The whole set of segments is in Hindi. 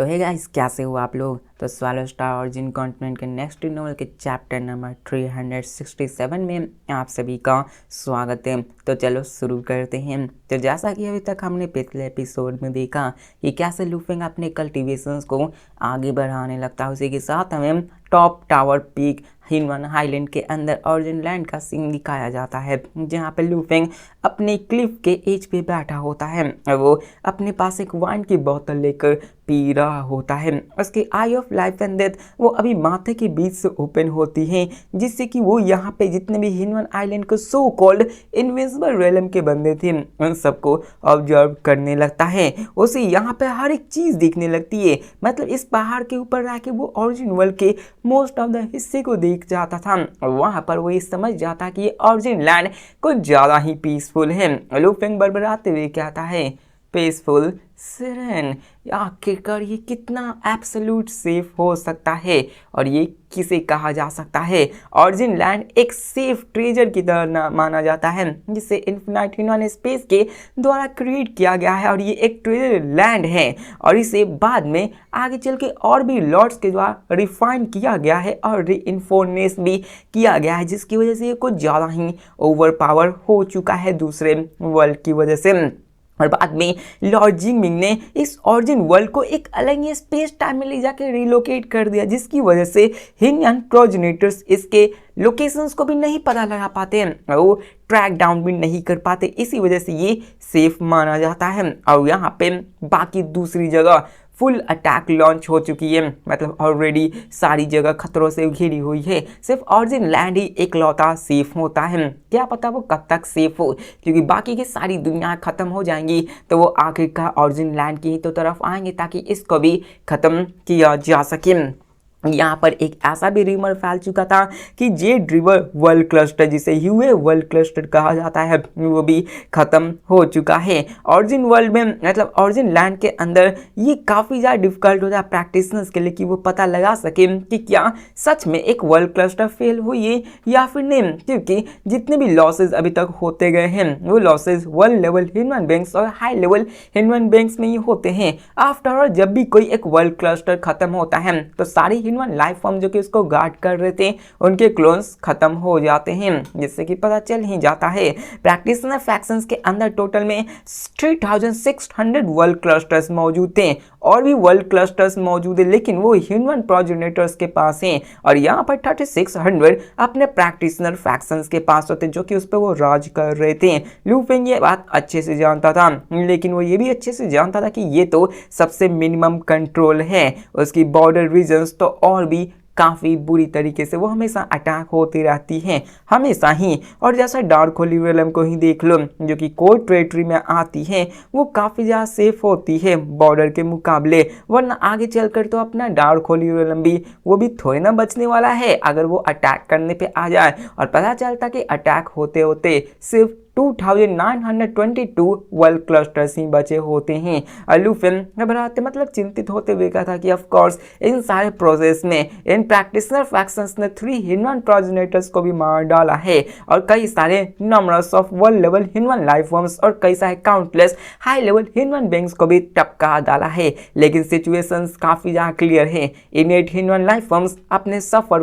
तो है गाइस, कैसे हो आप लोग। तो स्वालो स्टार ओरिजिन कॉन्टिनेंट के नेक्स्ट नॉवल के चैप्टर नंबर 367 में आप सभी का स्वागत है। तो चलो शुरू करते हैं। तो जैसा कि अभी तक हमने पिछले एपिसोड में देखा कि कैसे लूफिंग अपने कल्टीवेशंस को आगे बढ़ाने लगता है, उसी के साथ हमें टॉप टावर पीक हिनवन हाईलैंड के अंदर ओरिजिन लैंड का सीन दिखाया जाता है, जहाँ पे लूफिंग अपने क्लिफ के एज पे बैठा होता है और वो अपने पास एक वाइन की बोतल लेकर पी रहा होता है। उसकी आई ऑफ लाइफ एंड डेथ वो अभी माथे के बीच से ओपन होती है, जिससे कि वो यहाँ पे जितने भी हिनवन आइलैंड के सो कॉल्ड इनविजिबल रेलम के बंदे थे उन सबको ऑब्जर्व करने लगता है। उसे यहाँ पे हर एक चीज दिखने लगती है, मतलब इस पहाड़ के ऊपर रह के वो ओरिजिन वर्ल्ड के मोस्ट ऑफ द हिस्से को देख जाता था और वहां पर वो ये समझ जाता कि ये ओरिजिन लैंड कुछ ज्यादा ही पीसफुल है। लूफिंग बड़बड़ाते हुए कहता है, पीसफुल सिरेन, आखिरकार ये कितना एब्सोल्यूट सेफ हो सकता है और ये किसे कहा जा सकता है। ओरिजिन लैंड एक सेफ ट्रेजर की तरह माना जाता है, जिसे इन्फिनाइट हिनवन स्पेस के द्वारा क्रिएट किया गया है और ये एक ट्रेजर लैंड है और इसे बाद में आगे चल के और भी लॉर्ड्स के द्वारा रिफाइन किया गया है और रीइंफोर्स भी किया गया है, जिसकी वजह से ये कुछ ज़्यादा ही ओवर पावर हो चुका है दूसरे वर्ल्ड की वजह से। और बाद में लॉर्ड जिंगमिंग ने इस ओरिजिन वर्ल्ड को एक अलग ही स्पेस टाइम में ले जाकर रिलोकेट कर दिया, जिसकी वजह से हिनवन प्रोजेनेटर्स इसके लोकेशंस को भी नहीं पता लगा पाते हैं और वो ट्रैक डाउन भी नहीं कर पाते। इसी वजह से ये सेफ माना जाता है और यहाँ पे बाकी दूसरी जगह फुल अटैक लॉन्च हो चुकी है, मतलब ऑलरेडी सारी जगह खतरों से घिरी हुई है। सिर्फ ओरिजिन लैंड ही एकलौता सेफ होता है। क्या पता वो कब तक सेफ हो, क्योंकि बाकी की सारी दुनिया खत्म हो जाएंगी तो वो आखिरकार ओरिजिन लैंड की ही तो तरफ आएंगे ताकि इसको भी खत्म किया जा सके। यहाँ पर एक ऐसा भी रिमर फैल चुका था कि जेड रिवर वर्ल्ड क्लस्टर, जिसे यूए वर्ल्ड क्लस्टर कहा जाता है, वो भी खत्म हो चुका है। ओरिजिन वर्ल्ड में मतलब ओरिजिन लैंड के अंदर ये काफ़ी ज़्यादा डिफिकल्ट होता है प्रैक्टिशनर्स के लिए कि वो पता लगा सके कि क्या सच में एक वर्ल्ड क्लस्टर फेल हुई है या फिर नहीं, क्योंकि जितने भी लॉसेज अभी तक होते गए हैं वो लॉसेज वर्ल्ड लेवल हिनवन बैंक्स और हाई लेवल हिनवन बैंक्स में ही होते हैं। आफ्टर ऑल जब भी कोई एक वर्ल्ड क्लस्टर खत्म होता है तो सारी हिनवन लाइफ फॉर्म जो कि उसको गार्ड कर रहे थे उनके क्लोन्स खत्म हो जाते हैं, जिससे कि पता चल ही जाता है। प्रैक्टिशनर फैक्शंस के अंदर टोटल में 3600 वर्ल्ड क्लस्टर्स मौजूद थे और भी वर्ल्ड क्लस्टर्स मौजूद है, लेकिन वो हिनवन प्रोजेनेटर्स के पास हैं और यहाँ पर 3600 अपने प्रैक्टिशनर फैक्शंस के पास होते जो कि उस पर वो राज कर रहे थे। लूफिंग ये बात अच्छे से जानता था, लेकिन वो ये भी अच्छे से जानता था कि ये तो सबसे मिनिमम कंट्रोल है, उसकी बॉर्डर रीजन्स तो और भी काफ़ी बुरी तरीके से वो हमेशा अटैक होती रहती हैं, हमेशा ही। और जैसा डार्क होली रेलम को ही देख लो, जो कि कोर टेरिटरी में आती है, वो काफ़ी ज़्यादा सेफ होती है बॉर्डर के मुकाबले, वरना आगे चलकर तो अपना डार्क होली रेलम भी वो भी थोड़ी ना बचने वाला है अगर वो अटैक करने पे आ जाए और पता चलता कि अटैक होते होते सिर्फ 2922 वर्ल्ड क्लस्टर्स ही बचे होते हैं। लूफिन घबराते मतलब चिंतित होते हुए कहा था कि ऑफ कोर्स इन सारे प्रोसेस में इन प्रैक्टिशनर फैक्शंस ने 3 हिनवन प्रोजेनेटर्स को भी मार डाला है और कई सारे नंबर्स ऑफ वर्ल्ड लेवल हिनवन लाइफ फॉर्म्स और कई सारे काउंटलेस हाई लेवल हिनवन बैंक्स को भी टपका डाला है। लेकिन सिचुएशंस काफ़ी ज़्यादा क्लियर है। इनेट हिनवन लाइफ फॉर्म्स अपने सफ़र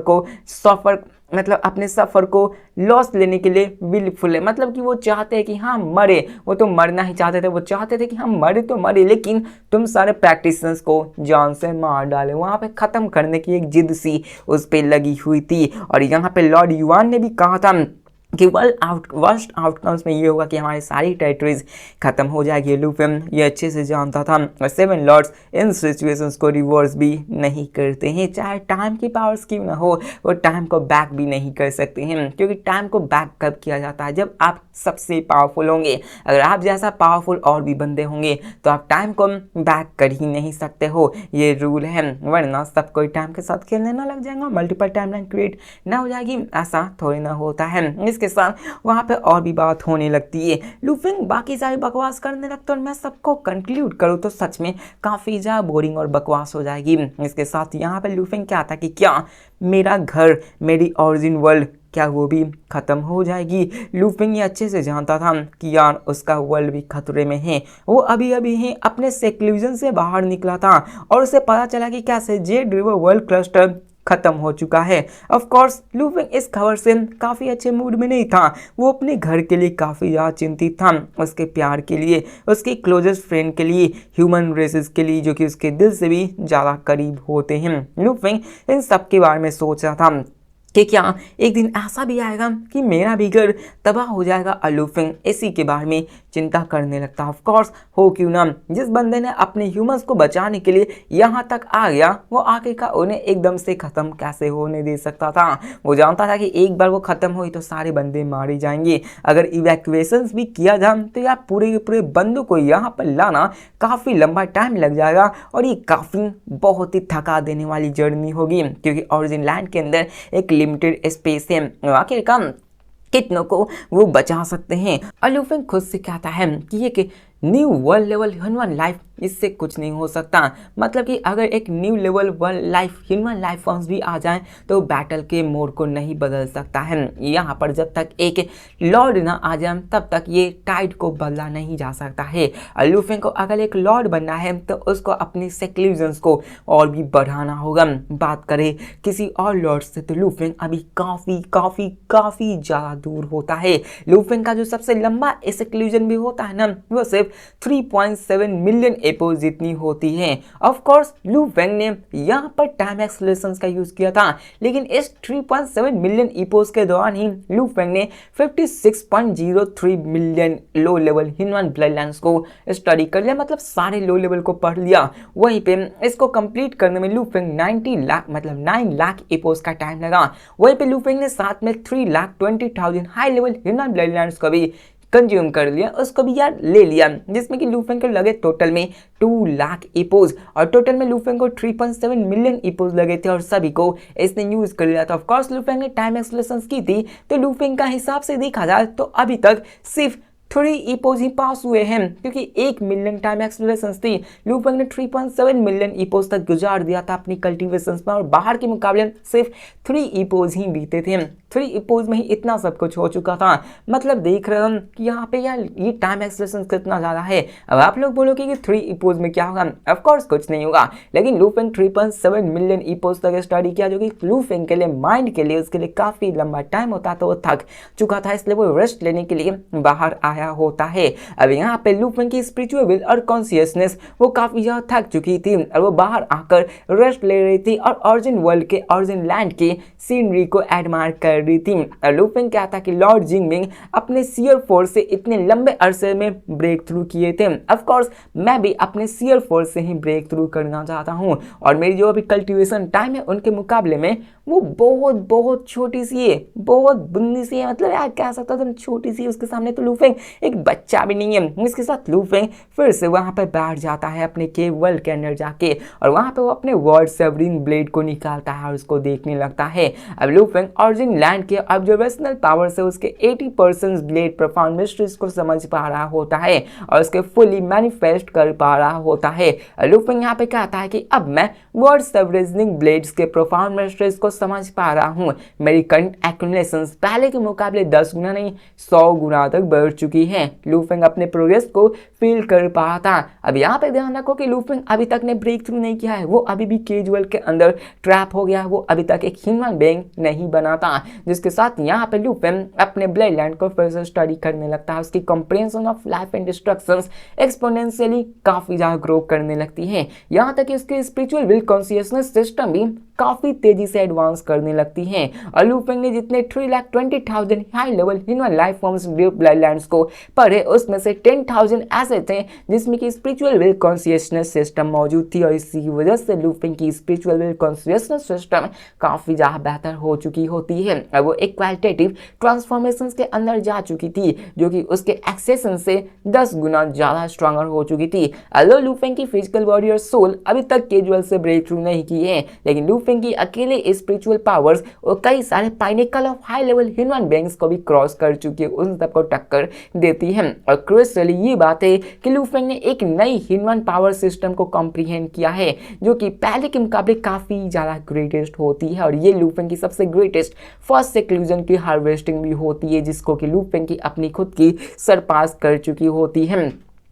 को लॉस लेने के लिए विलफुल है, मतलब कि वो चाहते हैं कि हाँ मरे, वो तो मरना ही चाहते थे, वो चाहते थे कि हम मरे तो मरे, लेकिन तुम सारे प्रैक्टिशनर्स को जान से मार डाले। वहाँ पे ख़त्म करने की एक जिद सी उस पर लगी हुई थी। और यहाँ पे लॉर्ड युआन ने भी कहा था कि वर्स्ट आउटकम्स में ये होगा कि हमारी सारी टेरिटरीज खत्म हो जाएगी। लूफिन ये अच्छे से जानता था और 7 लॉर्ड्स इन सिचुएशंस को रिवर्स भी नहीं करते हैं, चाहे टाइम की पावर्स क्यों ना हो, वो टाइम को बैक भी नहीं कर सकते हैं, क्योंकि टाइम को बैक कब किया जाता है, जब आप सबसे पावरफुल होंगे। अगर आप जैसा पावरफुल और भी बंदे होंगे तो आप टाइम को बैक कर ही नहीं सकते हो, ये रूल है, वरना सब कोई टाइम के साथ खेलने ना लग जाएगा, मल्टीपल टाइमलाइन क्रिएट ना हो जाएगी, ऐसा थोड़ी ना होता है। इसके साथ वहाँ पे और भी बात होने लगती है। लूफिंग बाकी सारी बकवास करने लगता है और मैं सबको कंक्लूड करूँ तो सच में काफ़ी ज़्यादा बोरिंग और बकवास हो जाएगी। इसके साथ यहाँ पे लूफिंग क्या था कि क्या मेरा घर, मेरी ओरिजिन वर्ल्ड क्या वो भी ख़त्म हो जाएगी। लूफिंग ये अच्छे से जानता था कि यार उसका वर्ल्ड भी खतरे में है। वो अभी अभी ही अपने सेक्लूजन से बाहर निकला था और उसे पता चला कि कैसे जेड रिवर वर्ल्ड क्लस्टर खत्म हो चुका है। ऑफ कोर्स लूफिंग इस खबर से काफ़ी अच्छे मूड में नहीं था। वो अपने घर के लिए काफ़ी ज़्यादा चिंतित था, उसके प्यार के लिए, उसके क्लोजेस्ट फ्रेंड के लिए, ह्यूमन रेसेस के लिए जो कि उसके दिल से भी ज़्यादा करीब होते हैं। लूफिंग इन सब के बारे में सोच रहा था कि क्या एक दिन ऐसा भी आएगा कि मेरा भी घर तबाह हो जाएगा। और लूफिंग इसी के बारे में चिंता करने लगता। ऑफ कोर्स हो क्यों ना, जिस बंदे ने अपने ह्यूमंस को बचाने के लिए यहाँ तक आ गया वो आखिरकार उन्हें एकदम से ख़त्म कैसे होने दे सकता था। वो जानता था कि एक बार वो ख़त्म हुई तो सारे बंदे मारे जाएंगे। अगर इवैक्यूएशंस भी किया जाए तो यार पूरे के पूरे बंदों को यहाँ पर लाना काफ़ी लंबा टाइम लग जाएगा और ये काफ़ी बहुत ही थका देने वाली जर्नी होगी, क्योंकि ओरिजिन लैंड के अंदर एक लिमिटेड स्पेस है। आखिरकार कितनों को वो बचा सकते हैं। और लूफिंग खुद से कहता है कि ये कि new world level human life इससे कुछ नहीं हो सकता। मतलब कि अगर एक new level world life human life forms भी आ जाएं तो बैटल के मोड को नहीं बदल सकता है। यहाँ पर जब तक एक लॉर्ड ना आ जाए तब तक ये टाइड को बदला नहीं जा सकता है। और लूफिंग को अगर एक लॉर्ड बनना है तो उसको अपनी सेक्लूजन्स को और भी बढ़ाना होगा। बात करें किसी और लॉर्ड से तो लूफिंग अभी काफ़ी काफ़ी काफ़ी ज़्यादा दूर होता है। लूफिंग का जो सबसे लंबा सेक्लूजन भी होता है ना वो सिर्फ 3.7 मिलियन एपोज जितनी होती है। ऑफ कोर्स लूफिंग ने यहाँ पर टाइम एक्सेलरेशंस का यूज किया था, लेकिन इस 3.7 मिलियन एपोज के दौरान ही लूफिंग ने 56.03 million low level human blood lines को स्टडी कर लिया, मतलब सारे लो लेवल को पढ़ लिया। वहीं पे इसको कंप्लीट करने में लूफिंग 90 लाख मतलब 9 लाख एपोज का टाइम लगा। वहीं पे लूफिंग ने साथ में 3,20,000 high level human blood lines को भी कंज्यूम कर लिया, उसको भी यार ले लिया, जिसमें कि लूफिंग को लगे टोटल में 2 लाख एपोज और टोटल में लूफिंग को 3.7 मिलियन एपोज लगे थे और सभी को इसने यूज कर लिया था। ऑफ कोर्स लूफिंग ने टाइम एक्सेलरेशंस की थी तो लूफिंग का हिसाब से देखा जाए तो अभी तक सिर्फ 3 ईपोज ही पास हुए हैं, क्योंकि 1 मिलियन टाइम एक्सेलरेशंस थी। लूफिंग ने 3.7 मिलियन ईपोज तक गुजार दिया था अपनी कल्टीवेशंस में और बाहर के मुकाबले सिर्फ 3 ईपोज ही बीते थे। 3 ईपोज में ही इतना सब कुछ हो चुका था। मतलब देख रहे हम कि यहाँ पे यार ये टाइम एक्सेलरेशन कितना ज़्यादा है। अब आप लोग बोलोगे कि 3 ईपोज में क्या होगा, ऑफ कोर्स कुछ नहीं होगा, लेकिन लूफिंग 3.7 मिलियन ईपोज तक स्टडी किया, जो कि लूफिंग के लिए, माइंड के लिए, उसके लिए काफ़ी लंबा टाइम होता तो वो थक चुका था, इसलिए वो रेस्ट लेने के लिए बाहर आया होता है। अब यहाँ पे लूफिंग की स्पिरिचुअल विल और कॉन्शियसनेस वो काफ़ी ज़्यादा थक चुकी थी और वो बाहर आकर रेस्ट ले रही थी और ओरिजिन वर्ल्ड के, ओरिजिन लैंड की सीनरी को एडमायर कर रही थी। लूफिंग क्या था कि लॉर्ड जिंगमिंग अपने सीयर फोर्स से इतने लंबे अरसे में ब्रेक थ्रू किए थे। ऑफ कोर्स मैं भी अपने सीयर फोर्स से ही ब्रेक थ्रू करना चाहता हूँ और मेरी जो अभी कल्टीवेशन टाइम है उनके मुकाबले में वो बहुत बहुत छोटी सी है, बहुत बुंदी सी है। मतलब यार कह सकता तुम छोटी सी, उसके सामने तो लूफिंग एक बच्चा भी नहीं है। इसके साथ लूफिंग फिर से वहां पर बैठ जाता है अपने केव वर्ल्ड के अंदर जाके और वहां पे वो अपने वर्ल्ड सेवरिंग ब्लेड को निकालता है और उसको देखने लगता है। अब लूफिंग ओरिजिन लैंड के ऑब्जर्वेशनल पावर से उसके 80% ब्लेड प्रोफाउंड मिस्ट्रीज को समझ पा रहा होता है और उसके फुली मैनिफेस्ट कर पा रहा होता है। लूफिंग यहाँ पे कहता है कि अब मैं वर्ल्ड सेवरिंग ब्लेड्स के प्रोफाउंड मिस्ट्रीज को समझ पा रहा हूँ। मेरी करंट एक्यूमुलेशंस पहले के मुकाबले 10 गुना नहीं 100 गुना तक बढ़ चुकी है। लूफिंग अपने प्रोग्रेस को फील कर पा था। अब यहाँ पे ध्यान रखो कि लूफिंग अभी तक ने ब्रेक थ्रू नहीं किया है, वो अभी भी केज वर्ल्ड के अंदर ट्रैप हो गया है, वो अभी तक एक ह्यूमन बीइंग नहीं बना था। जिसके साथ यहाँ पे लूफिंग अपने ब्लड लैंड को फिर से स्टडी करने लगता है। उसकी comprehension of life and destructions exponentially काफी ज्यादा ग्रो करने लगती है। यहाँ तक कि उसके स्पिरिचुअल विल कॉन्शियसनेस सिस्टम भी काफी तेजी से एडवांस करने लगती हैं और लूफिंग ने जितने 3,20,000 high level human life forms blood lines को पढ़े उसमें से 10,000 ऐसे थे जिसमें कि स्पिरिचुअल विल कॉन्शियसनेस सिस्टम मौजूद थी और इसी वजह से लूफिंग की स्पिरिचुअल विल कॉन्शियसनेस सिस्टम काफी ज्यादा बेहतर हो चुकी होती है और वो एक क्वालिटेटिव ट्रांसफॉर्मेशन के अंदर जा चुकी थी जो कि उसके एक्सेशन से 10 गुना ज्यादा स्ट्रॉन्गर हो चुकी थी। अलो लूफिंग की फिजिकल बॉडी और सोल अभी तक केजुअल से ब्रेक थ्रू नहीं की है, लेकिन लूफिंग की अकेले स्पिरिचुअल पावर्स और कई सारे pinnacle of high level human beings को भी क्रॉस कर चुकी है, उन सबको टक्कर देती है। और क्रूशियली ये बात है कि लूफिंग ने एक नई ह्यूमन पावर सिस्टम को कॉम्प्रिहेंड किया है जो कि पहले के मुकाबले काफी ज्यादा ग्रेटेस्ट होती है। और ये लूफिंग की सबसे ग्रेटेस्ट फर्स्ट सेक्लूजन की हार्वेस्टिंग भी होती है जिसको कि लूफिंग की अपनी खुद की सरपास कर चुकी होती है।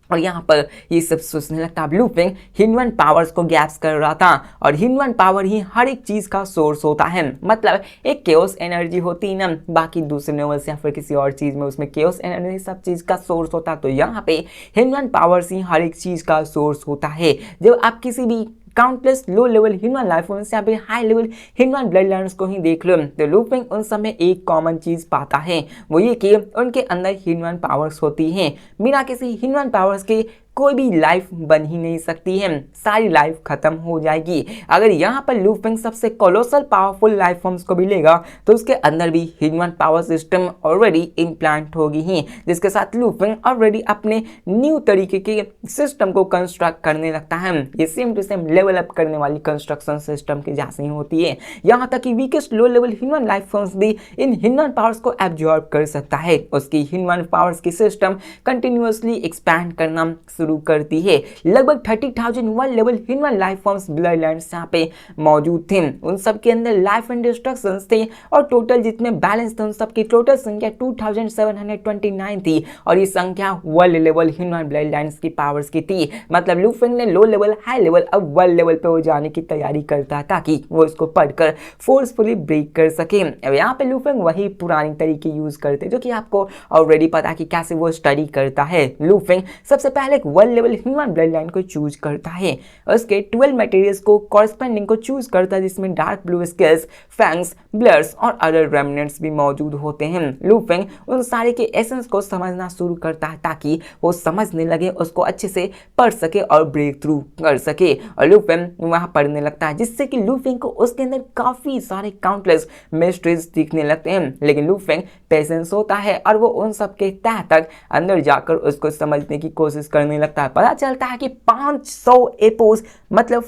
और यहाँ पर ये सब सोचने लगता है लूफिंग ह्यूमन पावर्स को गैप्स कर रहा था और ह्यूमन पावर ही हर एक चीज का सोर्स होता है। मतलब एक केओस एनर्जी होती है ना, बाकी दूसरे लेवल्स या फिर किसी और चीज में उसमें केओस एनर्जी सब चीज का सोर्स होता है, तो यहाँ पे ह्यूमन पावर्स ही हर एक चीज का सोर्स होता है। जब आप किसी भी countless low level human life forms या फिर high level human blood lines को ही देख लो तो लूफिंग उन सब में एक कॉमन चीज पाता है, वो ये कि उनके अंदर ह्यूमन पावर्स होती हैं। बिना किसी ह्यूमन पावर्स के कोई भी लाइफ बन ही नहीं सकती है, सारी लाइफ खत्म हो जाएगी। अगर यहाँ पर लूफिंग सबसे कोलोसल पावरफुल लाइफ फॉर्म्स को भी लेगा तो उसके अंदर भी human power system already implant होगी ही, जिसके साथ लूफिंग ऑलरेडी अपने न्यू तरीके के सिस्टम को कंस्ट्रक्ट करने लगता है। ये same to same level up करने वाली कंस्ट्रक्शन सिस्टम की जैसी होती है। यहाँ तक कि weakest low level human life forms भी इन ह्यूमन पावर्स को एब्जॉर्ब कर सकता है। उसकी ह्यूमन पावर्स की सिस्टम कंटिन्यूअसली एक्सपैंड करना शुरू करती है। लगभग 30,000 one level human life forms blood lines यहाँ पे मौजूद थे, उन सब के अंदर लाइफ एंड डिस्ट्रक्शंस थे और टोटल जितने बैलेंस थे उन सब की टोटल संख्या 2729 थी और ये संख्या world level human blood lines की पावर्स की थी। मतलब लूफिंग ने लो लेवल हाई लेवल अब वर्ल्ड लेवल पे वो जाने की तैयारी करता है ताकि वो इसको पढ़कर फोर्सफुली ब्रेक कर सके। अब यहाँ पे लूफिंग वही पुरानी तरीके यूज करते जो कि आपको ऑलरेडी पता कि कैसे वो स्टडी करता है। लूफिंग सबसे पहले एक world level human blood line को चूज करता है, उसके 12 मटेरियल्स को कॉरस्पेंडिंग को चूज करता है जिसमें dark blue scales, fangs, blurs और अदर रेमिनेंट्स भी मौजूद होते हैं। लूफिंग उन सारे के एसेंस को समझना शुरू करता है ताकि वो समझने लगे, उसको अच्छे से पढ़ सके और ब्रेक थ्रू कर सके। और लूफिंग वहां पढ़ने लगता है जिससे कि लूफिंग को उसके अंदर काफी सारे काउंटलेस मिस्ट्रीज दिखने लगते हैं। लेकिन लूफिंग पेशेंस होता है और वो उन सब के तह तक अंदर जाकर उसको समझने की कोशिश करने लगता है। पता चलता है कि 500 एपोज मतलब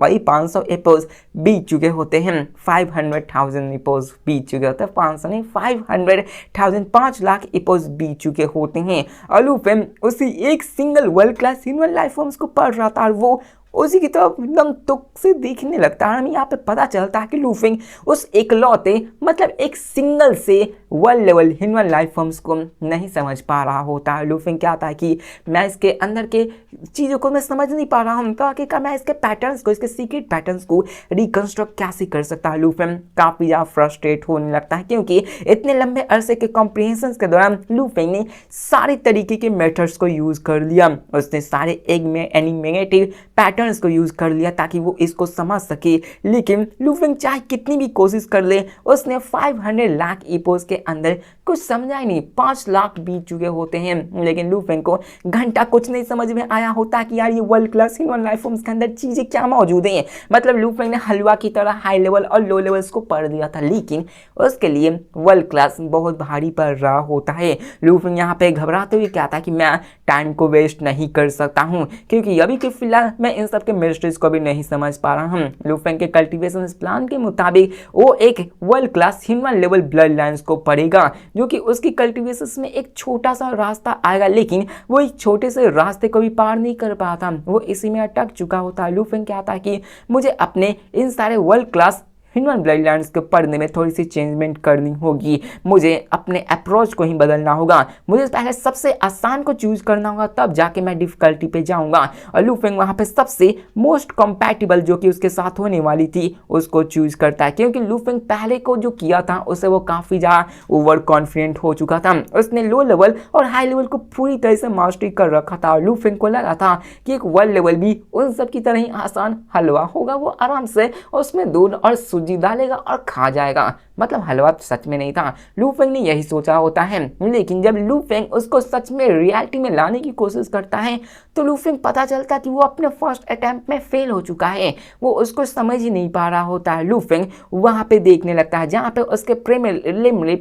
500 एपोज बीत चुके होते हैं, 500,000 एपोज बीत चुके होते हैं, 500 नहीं 500,000 5 लाख एपोज बीत चुके होते हैं। और लूफिंग उसी एक single world class human life forms को पढ़ रहा था और वो उसी की तरफ एकदम तुक से देखने लगता है। हमें यहाँ पे पता चलता है कि लूफिंग उस इकलौते मतलब एक सिंगल से world level human life forms को नहीं समझ पा रहा होता है। लूफिंग क्या आता है कि मैं इसके अंदर के चीज़ों को मैं समझ नहीं पा रहा हूँ, तो आखिरकार मैं इसके पैटर्न्स को, इसके सीक्रेट पैटर्न्स को रिकंस्ट्रक्ट कैसे कर सकता है। लूफिंग काफ़ी ज़्यादा फ्रस्ट्रेट होने लगता है क्योंकि इतने लंबे अरसे के कॉम्प्रिहेंशन के दौरान लूफिंग ने सारे तरीके के मेथड्स को यूज़ कर लिया। उसने सारे एनिमेटिव पैटर्न्स को यूज कर लिया ताकि वो इसको समझ सके, लेकिन लूफिंग चाहे कितनी भी कोशिश कर ले उसने 500 लाख एपोज के अंदर कुछ समझा ही नहीं। 5 लाख बीत चुके होते हैं लेकिन लूफिंग को घंटा कुछ नहीं समझ में आया होता कि यार ये world class human life forms के अंदर चीजें क्या मौजूद हैं। मतलब लूफिंग ने हलवा की तरह हाई लेवल और लो लेवल्स को पढ़ दिया था, लेकिन उसके लिए वर्ल्ड क्लास बहुत भारी पड़ रहा होता है। लूफिंग यहाँ पे घबराते हुए क्या था कि मैं टाइम को वेस्ट नहीं कर सकता हूँ क्योंकि अभी के फिलहाल मैं इन सबके मिस्ट्रीज को भी नहीं समझ पा रहा हूँ। लूफिंग के कल्टीवेशन प्लान के मुताबिक वो एक world class human level blood lines को पढ़ेगा जो कि उसकी कल्टीवेशन में एक छोटा सा रास्ता आएगा, लेकिन वो एक छोटे से रास्ते को भी पार नहीं कर पाता, वो इसी में अटक चुका होता है। लूफिंग कहता है कि मुझे अपने इन सारे world class human blood lines के पढ़ने में थोड़ी सी चेंजमेंट करनी होगी, मुझे अपने अप्रोच को ही बदलना होगा, मुझे पहले सबसे आसान को चूज करना होगा तब जाके मैं डिफिकल्टी पे जाऊंगा। और लूफिंग वहां पे सबसे मोस्ट कंपैटिबल जो कि उसके साथ होने वाली थी उसको चूज करता है क्योंकि लूफिंग पहले को जो किया था उससे वो काफी ज्यादा ओवर कॉन्फिडेंट हो चुका था। उसने लो लेवल और हाई लेवल को पूरी तरह से मास्टरी कर रखा था और लूफिंग को लगा था कि एक वर्ल्ड लेवल भी उन सब की तरह ही आसान हलवा होगा, वो आराम से उसमें दूध और सूजी डालेगा और खा जाएगा। मतलब हलवा तो सच में नहीं था। लू फेंग ने यही सोचा होता है, लेकिन जब लू फेंग उसको सच में रियलिटी में लाने की कोशिश करता है तो लू फेंग पता चलता कि वो अपने फर्स्ट अटेम्प्ट में फेल हो चुका है। वो उसको समझ ही नहीं पा रहा होता है। लू फेंग वहां पे देखने लगता है जहां पे उसके प्रीलिमिनरी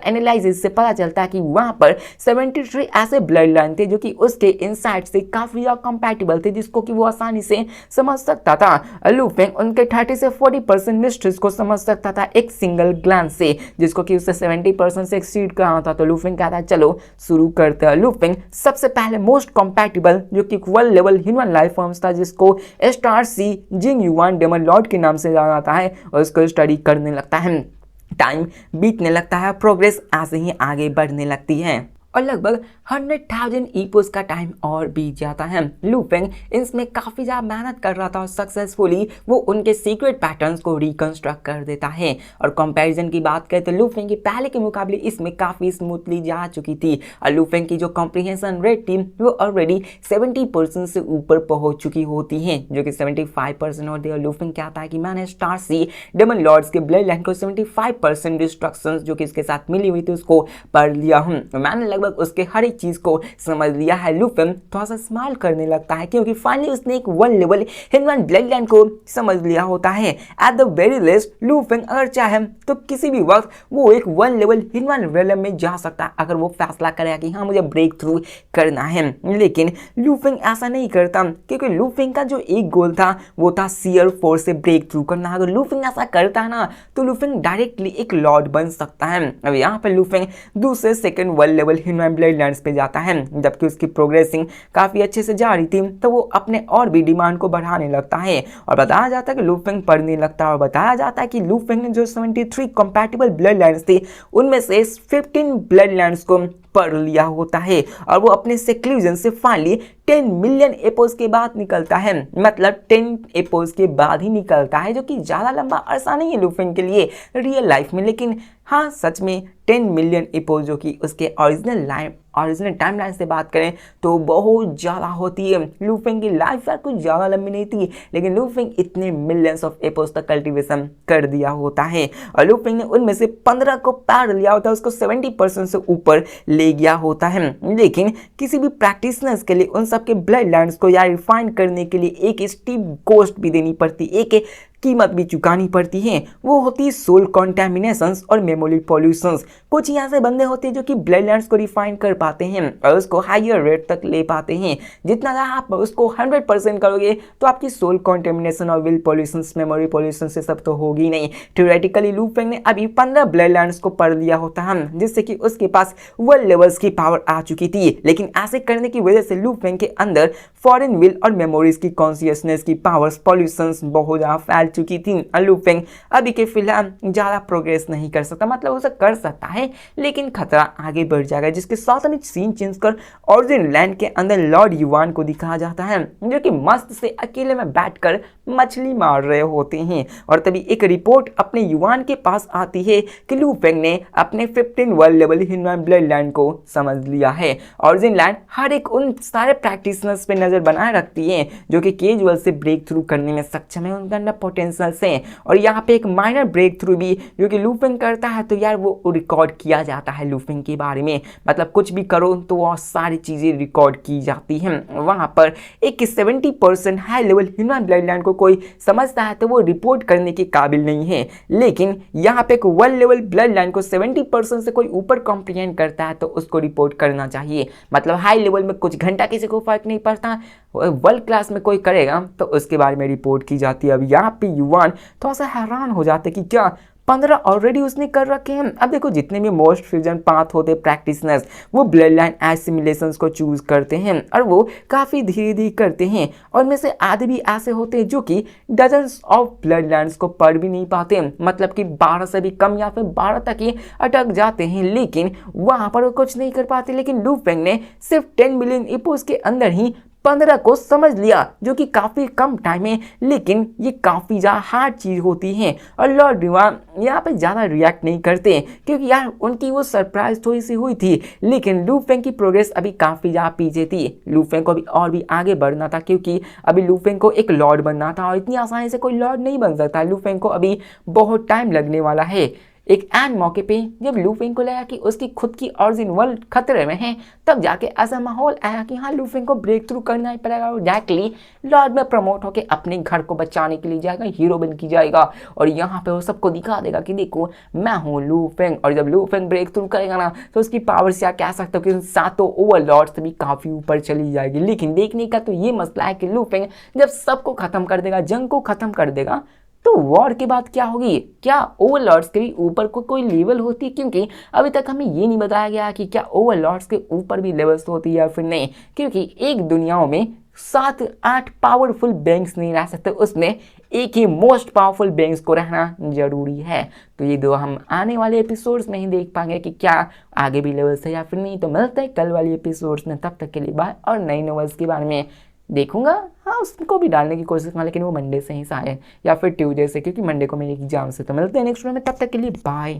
एनालिसिस से पता चलता है कि वहां पर 73 ऐसे ब्लड लाइन थे जो कि उसके इनसाइट से काफी ज्यादा कंपैटिबल थे, जिसको कि वो आसानी से समझ सकता था। लू फेंग उनके 30 से 40% मिस्ट्रीज को समझ सकता था एक सिंगल ग्लांस से, जिसको कि उससे 70% से एक्सीड कर रहा था। तो लू फेंग कहता है चलो शुरू करते हैं। लू फेंग सबसे पहले मोस्ट कंपैटिबल जो कि world level human life forms था, जिसको स्टार सी जिंग युआन डेमन लॉर्ड के नाम से जाना जाता है, और उसको स्टडी करने लगता है। टाइम बीतने लगता है, प्रोग्रेस ऐसे ही आगे बढ़ने लगती है और लगभग 100,000 ईपोस का टाइम और बीत जाता है। लू फेंग इसमें काफ़ी ज़्यादा मेहनत कर रहा था और सक्सेसफुली वो उनके सीक्रेट पैटर्न्स को रिकंस्ट्रक्ट कर देता है। और कंपैरिजन की बात करें तो लू फेंग की पहले के मुकाबले इसमें काफ़ी स्मूथली जा चुकी थी और लू फेंग की जो कॉम्प्रिहेंशन रेट थी वो ऑलरेडी 70% से ऊपर पहुंच चुकी होती है, जो कि 75% होती है। और लू फेंग कहता है कि मैंने स्टार सी डेमन लॉर्ड्स के ब्लड लाइन को 75% डिस्ट्रक्शंस जो कि इसके साथ मिली हुई थी उसको पढ़ लिया हूँ। मैंने लगभग उसके हर एक चीज को समझ लिया है। लू फेंग थोड़ा सा स्माइल करने लगता है क्योंकि फाइनली उसने एक one level human blood line को समझ लिया होता है। एट द वेरी लेस्ट लू फेंग अगर चाहे तो किसी भी वक्त वो एक वन लेवल ह्यूमन रियलम में जा सकता है, अगर वो फैसला करेगा कि हाँ मुझे ब्रेक थ्रू करना है। लेकिन लू फेंग ऐसा नहीं करता क्योंकि लू फेंग का जो एक गोल था वो था सीयर फोर्स से ब्रेक थ्रू करना। अगर लू फेंग ऐसा करता है ना तो लू फेंग डायरेक्टली एक लॉर्ड बन सकता है। अब यहाँ पर लू फेंग दूसरे second world level human blood lines पे जाता है। जबकि उसकी प्रोग्रेसिंग काफी अच्छे से जा रही थी तो वो अपने और भी डिमांड को बढ़ाने लगता है और बताया जाता है कि लू फेंग पढ़ने लगता है। और बताया जाता है कि लू फेंग ने जो 73 कंपैटिबल ब्लड लाइन्स थी उनमें से 15 ब्लड लाइन्स को पढ़ लिया होता है और वो अपने सेक्लूजन से फाइनली 10 मिलियन एपोज के बाद निकलता है। मतलब 10 एपोज के बाद ही निकलता है, जो कि ज़्यादा लंबा अरसा नहीं है लू फेंग के लिए रियल लाइफ में, लेकिन हाँ सच में 10 मिलियन एपोज जो कि उसके ओरिजिनल टाइमलाइन से बात करें तो बहुत ज़्यादा होती है। लू फेंग की लाइफ यार कुछ ज़्यादा लंबी नहीं थी, लेकिन लू फेंग इतने मिलियंस ऑफ एपोज तक कल्टीवेशन कर दिया होता है और लू फेंग ने उनमें से 15 को पार लिया होता है, उसको 70% से ऊपर ले गया होता है। लेकिन किसी भी प्रैक्टिशनर्स के लिए उन सबके ब्लड लाइन्स को यार रिफाइन करने के लिए एक स्टीप कॉस्ट भी देनी पड़ती, एक कीमत भी चुकानी पड़ती है। वो होती है सोल कॉन्टेमिनेशंस और मेमोरी पॉल्यूशंस। कुछ ही ऐसे बंदे होते हैं जो कि ब्लड लाइन्स को रिफाइन कर पाते हैं और उसको हायर रेट तक ले पाते हैं। जितना आप उसको 100% करोगे तो आपकी सोल कॉन्टेमिनेशन और विल पॉल्यूशंस मेमोरी पॉल्यूशन से सब तो होगी नहीं। थ्योरेटिकली लू फेंग ने अभी 15 ब्लड लाइन्स को पढ़ लिया होता है, जिससे कि उसके पास वर्ल्ड लेवल्स की पावर आ चुकी थी। लेकिन ऐसे करने की वजह से लू फेंग के अंदर फॉरेन विल और मेमोरीज की कॉन्शियसनेस की पावर्स पॉल्यूशंस बहुत ज़्यादा फैल चुकी थी। लू फेंग अभी के फिलहाल ज़्यादा प्रोग्रेस नहीं कर सकता, मतलब उसे कर सकता है लेकिन खतरा आगे बढ़ जाएगा। जिसके साथ में सीन चेंज कर ओरिजिन लैंड के अंदर लॉर्ड युआन को दिखाया जाता है जो कि मस्त से अकेले में बैठकर मछली मार रहे होते हैं। और तभी एक रिपोर्ट अपने युआन के पास आती है कि लू फेंग ने अपने 15 world level human blood line को समझ लिया है। ओरिजिन लैंड हर एक उन सारे प्रैक्टिशनर्स पे नजर बनाए रखती है जो कि कैजुअल से ब्रेक थ्रू करने में सक्षम है, उनके अंदर पोटेंशियल है। और यहाँ पे एक माइनर ब्रेक थ्रू भी जो कि लू फेंग करता है तो यार वो रिकॉर्ड किया जाता है लू फेंग के बारे में। मतलब कुछ भी करो तो वो सारी चीजें रिकॉर्ड की जाती हैं। वहां पर एक 70% high level human blood line को कोई समझता है तो वो रिपोर्ट करने के काबिल नहीं है, लेकिन यहाँ पे एक वर्ल्ड लेवल ब्लड लाइन को 70% से कोई ऊपर कॉम्प्रिहेंड करता है तो उसको रिपोर्ट करना चाहिए। मतलब हाई लेवल में कुछ घंटा किसी को फर्क नहीं पड़ता, वर्ल्ड क्लास में कोई करेगा तो उसके बारे में रिपोर्ट की जाती है। अब यहाँ पे युआन थोड़ा सा हैरान हो जाते कि क्या 15 ऑलरेडी उसने कर रखे हैं। अब देखो जितने भी मोस्ट फ्यूजन पाथ होते प्रैक्टिशनर्स वो ब्लड लाइन एसिमिलेशंस को चूज करते हैं और वो काफ़ी धीरे धीरे करते हैं, और उनमें से आधे भी ऐसे होते हैं जो कि डजन्स ऑफ ब्लड लाइन्स को पढ़ भी नहीं पाते, मतलब कि 12 से भी कम या फिर 12 तक ही अटक जाते हैं, लेकिन वहाँ पर वो कुछ नहीं कर पाते। लेकिन लू फेंग ने सिर्फ 10 मिलियन इपोस के अंदर ही 15 को समझ लिया, जो कि काफ़ी कम टाइम है, लेकिन ये काफ़ी ज़्यादा हार्ड चीज़ होती है। और लॉर्ड युआन यहाँ पे ज़्यादा रिएक्ट नहीं करते क्योंकि यार उनकी वो सरप्राइज थोड़ी सी हुई थी, लेकिन लू फेंग की प्रोग्रेस अभी काफ़ी ज़्यादा पीछे थी। लू फेंग को अभी और भी आगे बढ़ना था क्योंकि अभी लू फेंग को एक लॉर्ड बनना था और इतनी आसानी से कोई लॉर्ड नहीं बन सकता। लू फेंग को अभी बहुत टाइम लगने वाला है। एक एंड मौके पे जब लूफिंग को लगा कि उसकी खुद की ओरिजिन वर्ल्ड खतरे में है, तब जाके ऐसा माहौल आया कि हाँ लूफिंग को ब्रेक थ्रू करना ही पड़ेगा और जैकली लॉर्ड में प्रमोट होके अपने घर को बचाने के लिए जाएगा, हीरो बन की जाएगा और यहाँ पे वो सबको दिखा देगा कि देखो मैं हूँ लूफिंग। और जब लूफिंग ब्रेक थ्रू करेगा ना तो उसकी पावर से आप कह सकते हो कि सातों ओवरलॉर्ड से भी काफी ऊपर चली जाएगी। लेकिन देखने का तो ये मसला है कि लूफिंग जब सबको खत्म कर देगा, जंग को खत्म कर देगा, तो वॉर के बाद क्या होगी? क्या ओवरलॉर्ड्स के भी ऊपर कोई लेवल होती है? क्योंकि अभी तक हमें ये नहीं बताया गया कि क्या ओवरलॉर्ड्स के ऊपर भी लेवल्स होती है या फिर नहीं, क्योंकि एक दुनिया में 7-8 पावरफुल बैंक्स नहीं रह सकते, उसमें एक ही मोस्ट पावरफुल बैंक्स को रहना जरूरी है। तो ये दो हम आने वाले एपिसोड्स में ही देख पाएंगे कि क्या आगे भी लेवल्स है या फिर नहीं। तो मिलते हैं कल वाली एपिसोड्स में, तब तक के लिए बाय। और नई नॉवेल्स के बारे में देखूंगा, हाँ उसको भी डालने की कोशिश करूँगा, लेकिन वो मंडे से ही शायद या फिर ट्यूजडे से, क्योंकि मंडे को मेरी एग्जाम से। तो मिलते हैं नेक्स्ट वीडियो में, तब तक के लिए बाय।